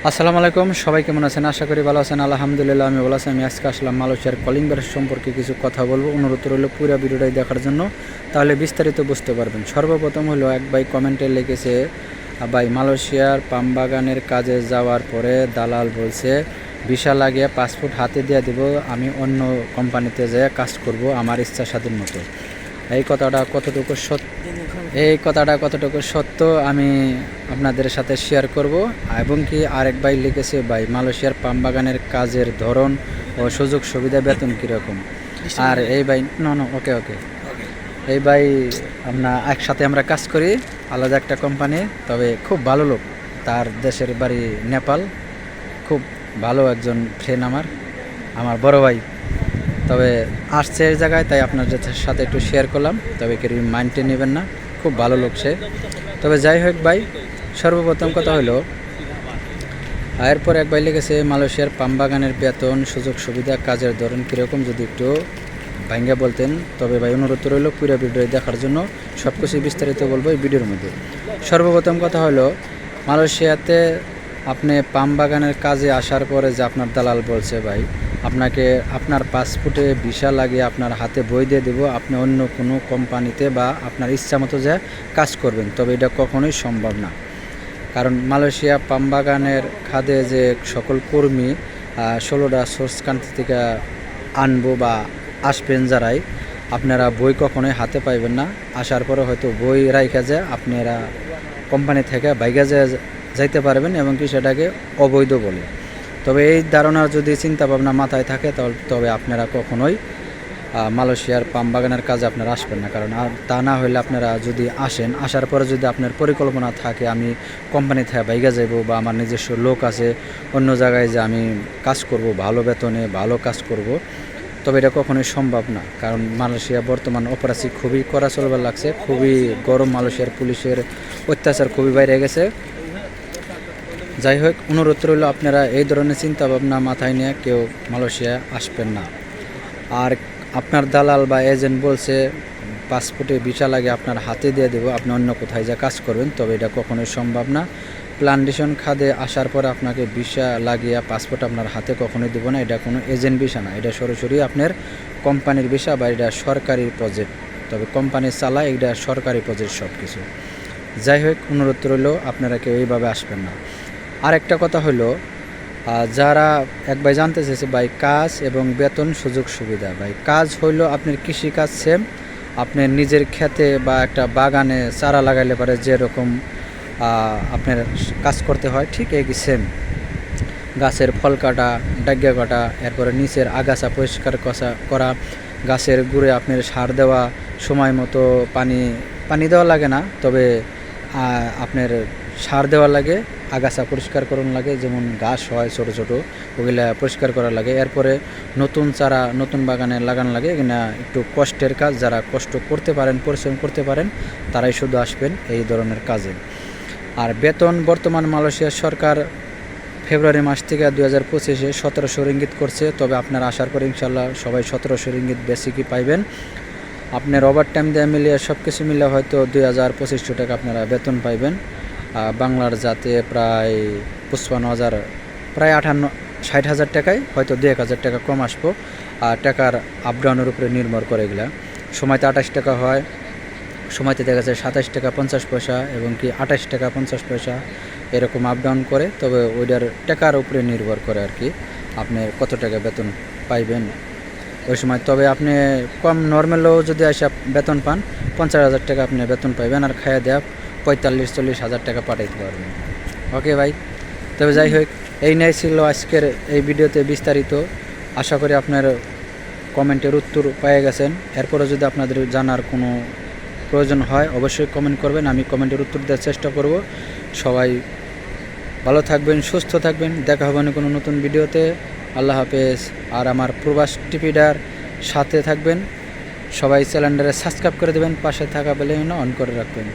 আসসালামু আলাইকুম, সবাই কেমন আছেন? আশা করি ভালো আছেন। আলহামদুলিল্লাহ আমি ভালো আছি। আমি আজকে আসলাম মালয়েশিয়ার কলিং বেল সম্পর্কে কিছু কথা বলবো। অনুরোধ রইল পুরো ভিডিওটাই দেখার জন্য, তাহলে বিস্তারিত বুঝতে পারবেন। সর্বপ্রথম হলো এক ভাই কমেন্টে লিখেছে, ভাই মালয়েশিয়ার পাম বাগানের কাজে যাওয়ার পরে দালাল বলছে ভিসা লাগিয়ে পাসপোর্ট হাতে দিয়ে দেব, আমি অন্য কোম্পানিতে যেয়ে কাজ করব আমার ইচ্ছা স্বাধীন মতো। এই কথাটা কতটুকু সত্য আমি আপনাদের সাথে শেয়ার করব। এবং কি আরেক ভাই লিখেছে, ভাই মালয়েশিয়ার পাম বাগানের কাজের ধরন ও সুযোগ সুবিধা বেতন কীরকম। আর এই ভাই ওকে ওকে এই ভাই একসাথে আমরা কাজ করি, আলাদা একটা কোম্পানি, তবে খুব ভালো লোক। তার দেশের বাড়ি নেপাল, খুব ভালো একজন ফ্রেন্ড আমার আমার বড় ভাই। তবে আসছে এই জায়গায়, তাই আপনাদের সাথে একটু শেয়ার করলাম। তবে কেউ মাইন্ডে নেবেন না, খুব ভালো লোক সে। তবে যাই হোক ভাই, সর্বপ্রথম কথা হলো, এরপর এক ভাই লিখেছে মালয়েশিয়ার পাম বাগানের বেতন সুযোগ সুবিধা কাজের ধরন কীরকম যদি একটু ভাঙ্গা বলতেন। তবে ভাই অনুরোধ রইল পুরো ভিডিও দেখার জন্য, সব কিছুই বিস্তারিত বলবো এই ভিডিওর মধ্যে। সর্বপ্রথম কথা হলো, মালয়েশিয়াতে আপনি পাম বাগানের কাজে আসার পরে যে আপনার দালাল বলছে, ভাই আপনাকে আপনার পাসপোর্টে ভিসা লাগিয়ে আপনার হাতে বই দিয়ে দেবো, আপনি অন্য কোনো কোম্পানিতে বা আপনার ইচ্ছা মতো যা কাজ করবেন। তবে এটা কখনোই সম্ভব না। কারণ মালয়েশিয়া পাম বাগানের খাদে যে সকল কর্মী 16টা সোর্স কান্ট্রি থেকে আনবো বা আসবেন যারাই, আপনারা বই কখনোই হাতে পাইবেন না। আসার পরে হয়তো বই রাইখা যায় আপনারা কোম্পানি থেকে বাইকে যাইতে পারবেন, এবং কি সেটাকে অবৈধ বলে। তবে এই ধারণা যদি চিন্তা ভাবনা মাথায় থাকে, তবে আপনারা কখনোই মালয়েশিয়ার পাম বাগানের কাজে আপনারা আসবেন না। কারণ তা না হলে আপনারা যদি আসার পরে যদি আপনার পরিকল্পনা থাকে আমি কোম্পানি থেকে বাইকে যাব বা আমার নিজস্ব লোক আছে অন্য জায়গায় যে আমি কাজ করব, ভালো বেতনে ভালো কাজ করব, তবে এটা কখনোই সম্ভব না। কারণ মালয়েশিয়া বর্তমান অপরাধী খুবই কড়া চলবার লাগছে, খুবই গরম। মালয়েশিয়ার পুলিশের অত্যাচার খুবই বাইরে গেছে। যাই হোক, অনুরোধ রইল আপনারা এই ধরনের চিন্তাভাবনা মাথায় নিয়ে কেউ মালয়েশিয়া আসবেন না। আর আপনার দালাল বা এজেন্ট বলছে পাসপোর্টে ভিসা লাগে আপনার হাতে দিয়ে দেবো, আপনি অন্য কোথায় যা কাজ করবেন, তবে এটা কখনোই সম্ভব না। প্লান্টেশন খাদে আসার পর আপনাকে ভিসা লাগিয়ে পাসপোর্ট আপনার হাতে কখনোই দেবো না। এটা কোনো এজেন্ট ভিসা না, এটা সরাসরি আপনার কোম্পানির ভিসা বা এটা সরকারি প্রজেক্ট। তবে কোম্পানি চালায়, এটা সরকারি প্রজেক্ট সব কিছু। যাই হোক, অনুরোধ রইল আপনারা কেউ এইভাবে আসবেন না। আর একটা কথা হলো, যারা এক ভাই জানতে চেয়েছে ভাই কাজ এবং বেতন সুযোগ সুবিধা। ভাই কাজ হইলো আপনার কৃষিকাজ সেম, আপনার নিজের ক্ষেতে বা একটা বাগানে চারা লাগাইলে পারে যেরকম আপনার কাজ করতে হয়, ঠিক একই সেম। গাছের ফল কাটা, ডাগ্গা কাটা, এরপরে নিচের আগাছা পরিষ্কার করা, গাছের গুঁড়ে আপনার সার দেওয়া, সময় মতো পানি দেওয়া লাগে না, তবে আপনার সার দেওয়া লাগে, আগাছা পরিষ্কার করানো লাগে, যেমন ঘাস হয় ছোটো ছোটো ওগুলা পরিষ্কার করা লাগে। এরপরে নতুন চারা নতুন বাগানে লাগানো লাগে। এখানে একটু কষ্টের কাজ, যারা কষ্ট করতে পারেন, পরিশ্রম করতে পারেন, তারাই শুধু আসবেন এই ধরনের কাজে। আর বেতন বর্তমান মালয়েশিয়ার সরকার ফেব্রুয়ারি মাস থেকে 2025-এ 1700 রিঙ্গিত করছে। তবে আপনারা আসার পরে ইনশাল্লাহ সবাই 1700 রিঙ্গিত বেসিকই পাইবেন। আপনার ওভার টাইম দেওয়া মিলিয়ে সব কিছু মিলে হয়তো 2200-2500 টাকা আপনারা বেতন পাইবেন। বাংলার যাতে প্রায় 55,000, প্রায় 60,000 টাকায়, হয়তো 2-1,000 টাকা কম আসবো। আর টাকার আপডাউনের উপরে নির্ভর করে এগুলা। সময়তে 28 টাকা হয়, সময়তে দেখা যায় 27 টাকা 50 পয়সা, এবং কি 28 টাকা 50 পয়সা, এরকম আপডাউন করে। তবে ওইটার টাকার উপরে নির্ভর করে আর কি আপনি কত টাকা বেতন পাইবেন ওই সময়। তবে আপনি কম নর্মালও যদি এসে বেতন পান, 50,000 টাকা আপনি বেতন পাইবেন, আর খাইয়া দেওয়া 45-40 হাজার টাকা পাঠাইতে পারবেন। ওকে ভাই, তবে যাই হোক, এই নিয়ে ছিল আজকের এই ভিডিওতে বিস্তারিত। আশা করি আপনার কমেন্টের উত্তর পেয়ে গেছেন। এরপরে যদি আপনাদের জানার কোনো প্রয়োজন হয় অবশ্যই কমেন্ট করবেন, আমি কমেন্টের উত্তর দেওয়ার চেষ্টা করব। সবাই ভালো থাকবেন, সুস্থ থাকবেন, দেখা হবে না কোনো নতুন ভিডিওতে। আল্লাহ হাফেজ। আর আমার প্রবাস টিভিটার সাথে থাকবেন, সবাই চ্যানেলটারে সাবস্ক্রাইব করে দেবেন, পাশে থাকা বেল আইকন অন করে রাখবেন।